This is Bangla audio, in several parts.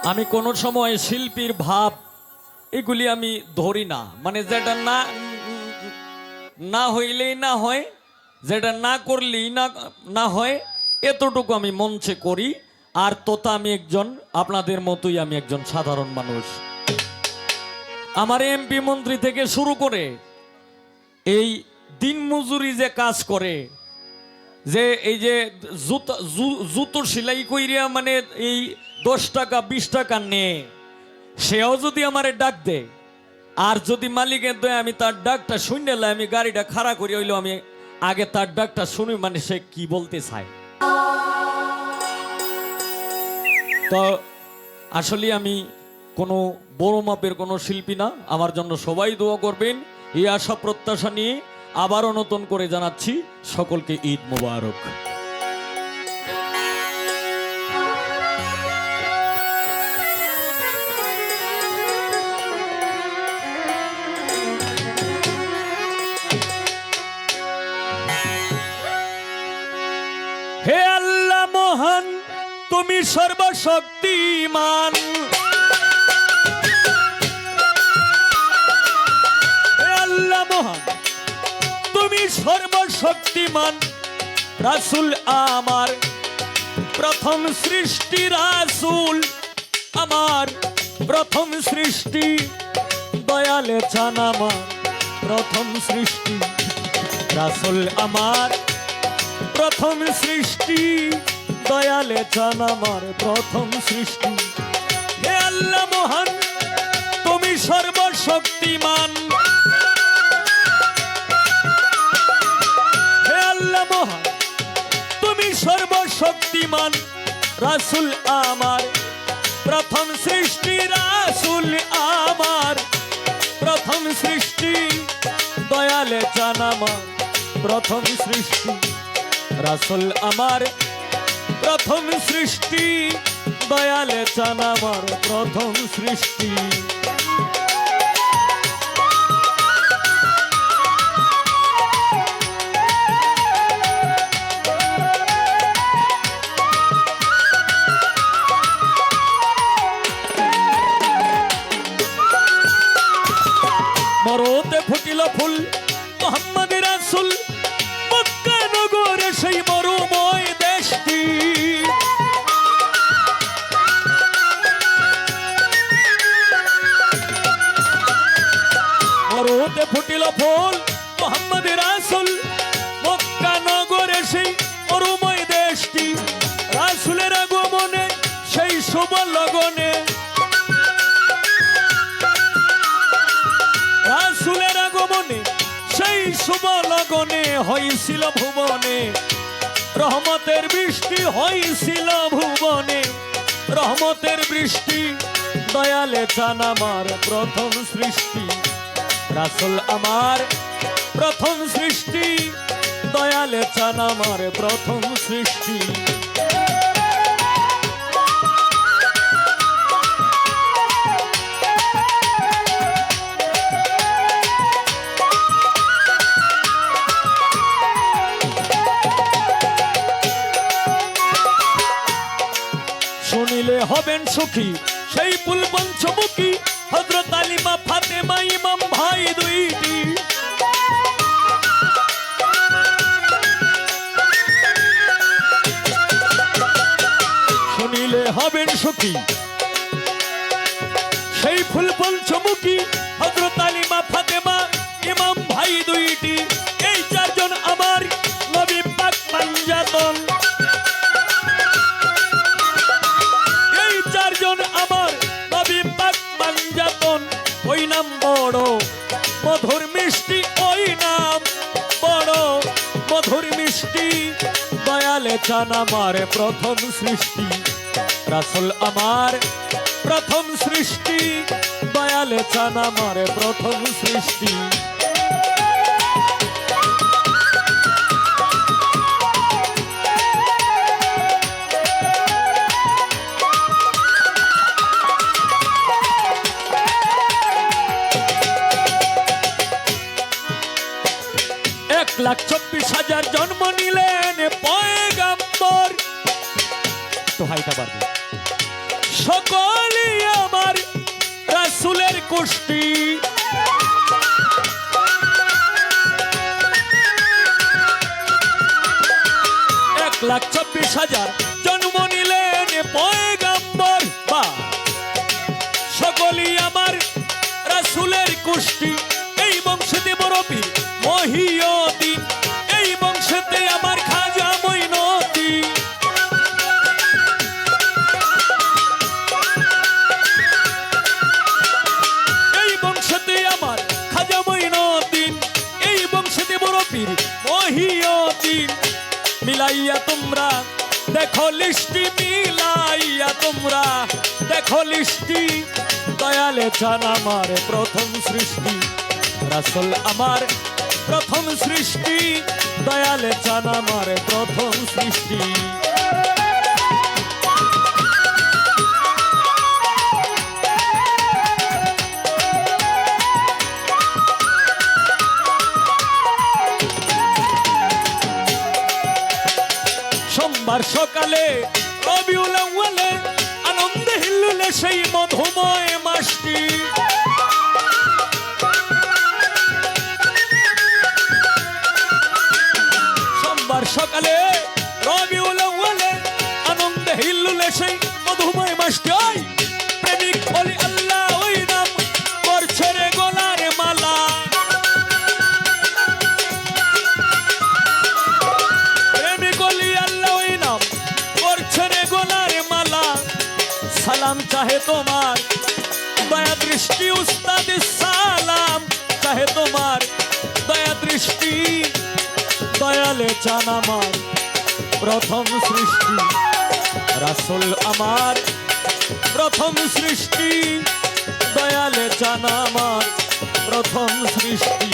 আমি কোনো সময় শিল্পীর ভাব এগুলি আমি ধরি না, মানে যেটা না না হইলেই না হয়, যেটা না করলেই না না হয়, এতটুকু আমি মঞ্চে করি। আর তোতা আমি একজন আপনাদের মতোই, আমি একজন সাধারণ মানুষ। আমার এমপি মন্ত্রী থেকে শুরু করে এই দিনমজুরি যে কাজ করে, যে এই যে জুতো সেলাই কইরা মানে এই 10 টাকা 20 টাকা নেয়, সেও যদি আমারে ডাক দে, আর যদি মালিকের দয়ে আমি তার ডাকটা শুনে আমি গাড়িটা খাড়া করি, হইলো আমি আগে তার ডাকটা শুনি, মানে সে কি বলতে চায়। তো আসলে আমি কোনো বড় মাপের কোনো শিল্পী না। আমার জন্য সবাই দোয়া করবেন, এই আশা প্রত্যাশা নিয়ে আবারও নতুন করে জানাচ্ছি সকলকে ঈদ মোবারক। হে আল্লাহ মহান, তুমি সর্বশক্তিমান। হে আল্লাহ মহান, তুমি সর্বশক্তিমান। রাসূল আমার প্রথম সৃষ্টি, রাসূল আমার প্রথম সৃষ্টি, দয়ালে চান আমার প্রথম সৃষ্টি। রাসূল আমার প্রথম সৃষ্টি, দয়ালে চান আমার প্রথম সৃষ্টি। হে আল্লাহ মহান, তুমি সর্বশক্তিমান। হে আল্লাহ মহান, তুমি সর্বশক্তিমান। রাসূল আমার প্রথম সৃষ্টি, রাসূল আমার প্রথম সৃষ্টি, দয়ালে চান আমার প্রথম সৃষ্টি। রাসূল আমার প্রথম সৃষ্টি, দয়ালে চান আমার প্রথম সৃষ্টি। মরতে ফুটিল ফুল মুহাম্মদ রাসূল, মক্কা নগরে সেই মরুময় দেশটি। মরতে ফুটিল ফুল মুহাম্মদ রাসূল, মক্কা নগরে সেই মরুময় দেশটি। রাসূলের আগমনে সেই শুভ লগনে, রাসূলের আগমনে সেই শুভ লগনে হয়েছিল ভুবনে রহমতের বৃষ্টি, হয়েছিল ভুবনে রহমতের বৃষ্টি। দয়ালে চান আমার প্রথম সৃষ্টি। রাসূল আমার প্রথম সৃষ্টি, দয়ালে চান আমার প্রথম সৃষ্টি। শুনিলে হবেন সুখী সেই ফুল পঞ্চমুখী, হযরত আলিমা ফাতেমা ইমাম ভাই দুইটি। শুনিলে হবেন সুখী সেই ফুল পঞ্চমুখী, হযরত আলিমা ফাতেমা ইমাম ভাই দুইটি। এই চারজন আমার নবী পাক পাঞ্জাতন, এই চারজন আমার নবী পাক পাঞ্জাতন। ওই নাম বড় মধুর মিষ্টি, ওই নাম বড় মধুর মিষ্টি। দয়ালে চান আমার প্রথম সৃষ্টি। রাসূল আমার প্রথম সৃষ্টি, দয়ালে চান আমার প্রথম সৃষ্টি। এক 1,24,000 জন্ম নিলেন পয়গাম্বর। তো হাইটা পারবে সকল গোষ্ঠী। 1,24,000 জন্ম নিলেন পয়গাম্বর, বা সকলই আমার রাসূলের গোষ্ঠী। এই বংশেতে বড় পীর মহিউদ্দিন, এই বংশেতে আমার খাজা মঈনুদ্দিন। এই বংশেতে আমার খাজা মঈনুদ্দিন, এই বংশেতে বড় পীর মহিউদ্দিন। মিলাইয়া তোমরা দেখো লিস্টি, মিলাইয়া তোমরা দেখো লিস্টি। দয়ালে চান আমার প্রথম সৃষ্টি, রাসূল আমার প্রথম সৃষ্টি। দয়ালে চান আমার প্রথম সৃষ্টি। সোমবার সকালে রবিউল আউয়ালে আনন্দে হিল্লুলে সেই মধুময় মাসটি। সোমবার সকালে রবিউল আউয়ালে আনন্দে হিল্লুলে সেই মধুময় মাসটি। প্রেমিক বলি আল্লাহ ওই নাম করছে রে গলার মালা। প্রেমিক বলি আল্লাহ ওই নাম করছে রে গলার মালা। সালাম চাহে তোমার দয়া দৃষ্টি উস্তাদ, সালাম চাহে তোমার দয়া দৃষ্টি। দয়ালে চান আমার প্রথম সৃষ্টি, রাসূল আমার প্রথম সৃষ্টি। দয়ালে চান আমার প্রথম সৃষ্টি।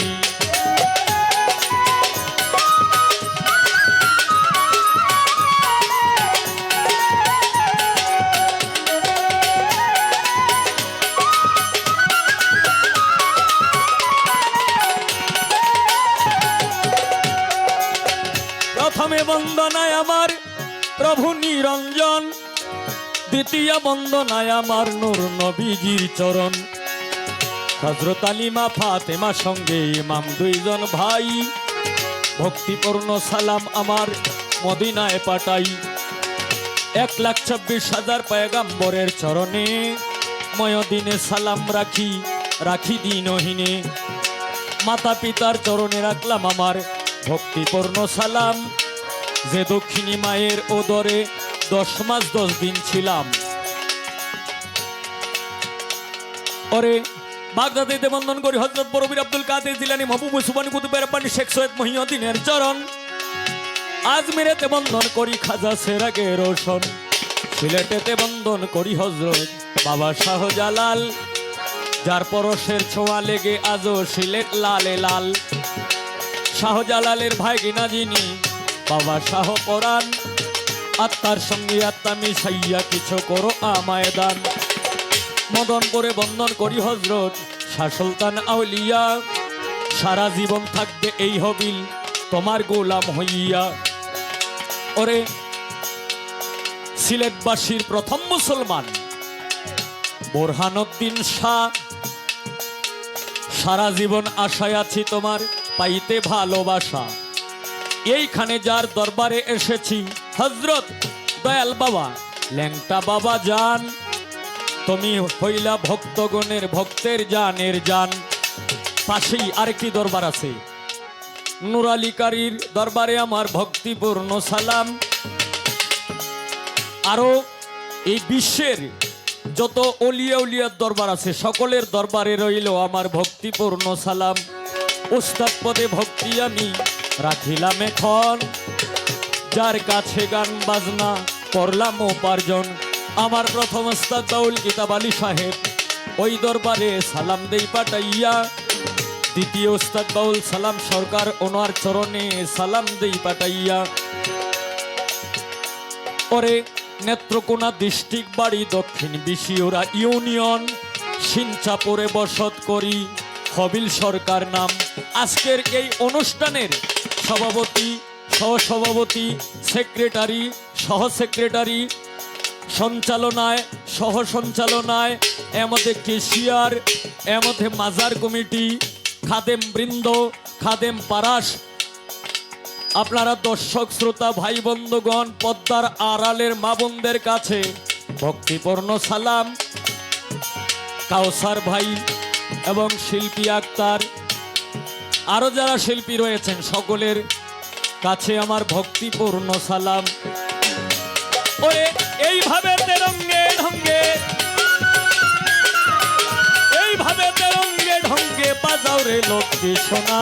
প্রথমে বন্দনায় আমার প্রভু নিরঞ্জন, দ্বিতীয় বন্দনায় আমার নূর নবীজির চরণ। হযরত আলিমা ফাতেমা সঙ্গে ইমাম দুইজন ভাই, ভক্তিপূর্ণ সালাম আমার মদিনায় পাঠাই। 1,24,000 পয়গাম্বরের চরণে ময়দিনে সালাম রাখি, রাখি দিনহীনে। মাতা পিতার চরণে রাখলাম আমার ভক্তিপূর্ণ সালাম। যে দক্ষিণী মায়ের ওদরে 10 মাস 10 দিন ছিলাম। ওরে বাগদাদেতে বন্দন করি হযরত বরবীর আব্দুল কাদের জিলানী, মাহবুব সুবহানী কুতুবের রাব্বানী শেখ সৈয়দ মহিউদ্দিনের চরণ। আজমিরেতে বন্দন করি খাজা সেরাগে রোশন। সিলেটেতে বন্দন করি হযরত বাবা শাহজালাল, যার পরশের ছোঁয়া লেগে আজও সিলেট লালে লাল। শাহজালালের ভাগিনা যিনি বাবা শাহ পরাণ, আত্মার সঙ্গে আত্মা মিশাইয়া কিছু করো আমায় দান। মদনপুরে বন্দন করি হযরত শাহ সুলতান আউলিয়া, সারা জীবন থাকবে এই হবিল তোমার গোলাম হইয়া। ওরে সিলেটবাসীর প্রথম মুসলমান বোরহানুদ্দিন শাহ, সারা জীবন আশায় আছি তোমার পাইতে ভালোবাসা। এইখানে যার দরবারে এসেছি হযরত দয়াল বাবা ল্যাংটা বাবা জান। তুমি হইলা ভক্তগণের ভক্তের জানের জান। পাশেই আরেকটি দরবার আছে, নূর আলী কারীর দরবারে আমার ভক্তিপূর্ণ সালাম। আরো এই বিশ্বের যত অলিয়া উলিয়ার দরবার আছে সকলের দরবারে রইল আমার ভক্তিপূর্ণ সালাম। উস্তাদ পদে ভক্তি আমি রাখিলাম এখন, যার কাছে গান বাজনা করলাম উপার্জন। আমার প্রথম উস্তাদ বাউল কিতাব আলী সাহেব, ওই দরবারে সালাম দেই পাঠাইয়া। দ্বিতীয় উস্তাদ বাউল সালাম সরকার, ওনার চরণে সালাম দেই পাঠাইয়া। ওরে নেত্রকোনা ডিস্ট্রিক্ট, বাড়ি দক্ষিণ বিশিওরা ইউনিয়ন, সিনচাপুরে বসত করি, হবিল সরকার নাম। আজকের এই অনুষ্ঠানের সভাপতি, সহসভাপতি, সেক্রেটারি, সহ সেক্রেটারি সঞ্চালনায় সহ সঞ্চালনায় এমতে কেশিয়ার এমতে মাজার কমিটি খাদেম বৃন্দ খাদেম পারাস আপনারা দর্শক শ্রোতা ভাই বন্ধুগণ পদ্মার আড়ালের মা বোনদের কাছে ভক্তিপূর্ণ সালাম। কাউসার ভাই এবং শিল্পী আক্তার আরো যারা শিল্পী রয়েছেন সকলের কাছে আমার ভক্তিপূর্ণ সালাম। ওরে এইভাবে তেরঙ্গে ঢঙ্গে এইভাবে তেরঙ্গে ঢঙ্গে বাজাও রে লক্ষ্মী সোনা।